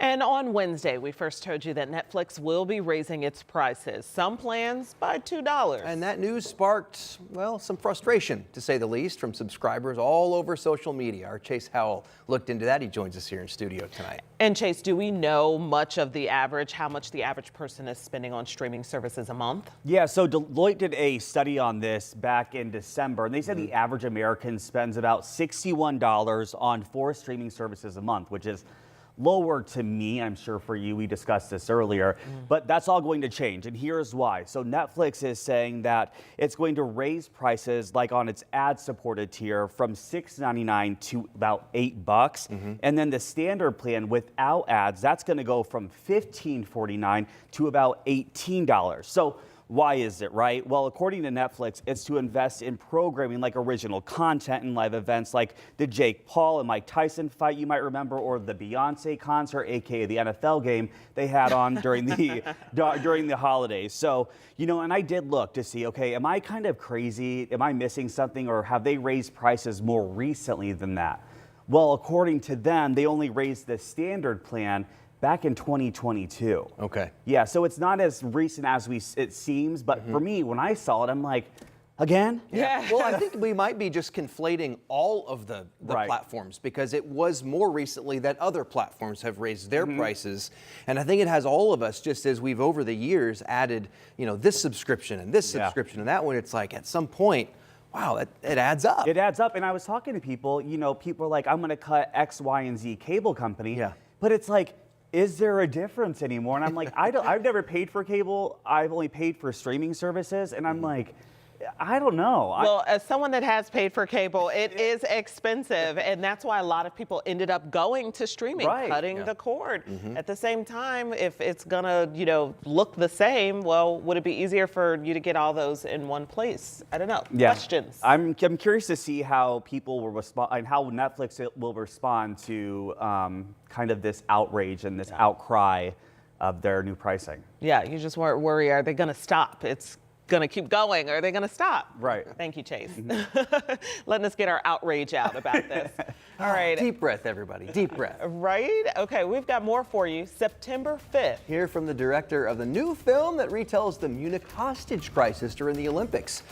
And on Wednesday, we first told you that Netflix will be raising its prices, some plans by $2. And that news sparked, well, some frustration, to say the least, from subscribers all over social media. Our Chase Howell looked into that. He joins us here in studio tonight. And Chase, do we know how much the average person is spending on streaming services a month? Yeah, so Deloitte did a study on this back in December, and they said the average American spends about $61 on 4 streaming services a month, which is lower to me, I'm sure for you, we discussed this earlier, but that's all going to change, and here's why. So Netflix is saying that it's going to raise prices like on its ad-supported tier from $6.99 to about $8. And then the standard plan without ads, that's going to go from $15.49 to about $18. So why is it, right? Well, according to Netflix, it's to invest in programming like original content and live events like the Jake Paul and Mike Tyson fight, you might remember, or the Beyonce concert, aka the NFL game they had on during the holidays. So, and I did look to see, okay, am I kind of crazy? Am I missing something, or have they raised prices more recently than that? Well, according to them, they only raised the standard plan back in 2022. Okay. Yeah, so it's not as recent as it seems, but for me, when I saw it, I'm like, again? Yeah. Well, I think we might be just conflating all of the Right. platforms, because it was more recently that other platforms have raised their prices. And I think it has all of us, just as we've over the years added, this subscription and this subscription and that one. It's like at some point, wow, it adds up. It adds up. And I was talking to people, people are like, I'm going to cut X, Y, and Z cable company. Yeah. But it's like, is there a difference anymore? And I'm like, I've never paid for cable. I've only paid for streaming services. And I'm like, I don't know. Well, as someone that has paid for cable, it is expensive, and that's why a lot of people ended up going to streaming, Right. cutting the cord. At the same time, if it's gonna, look the same, well, would it be easier for you to get all those in one place? I don't know. Yeah. Questions. I'm curious to see how people will respond and how Netflix will respond to kind of this outrage and this outcry of their new pricing. Yeah, you just worry, are they gonna stop? It's gonna keep going, or are they gonna stop? Right. Thank you, Chase. Letting us get our outrage out about this. All right. Deep breath, everybody. Deep breath. Right? Okay, we've got more for you. September 5th. Hear from the director of the new film that retells the Munich hostage crisis during the Olympics.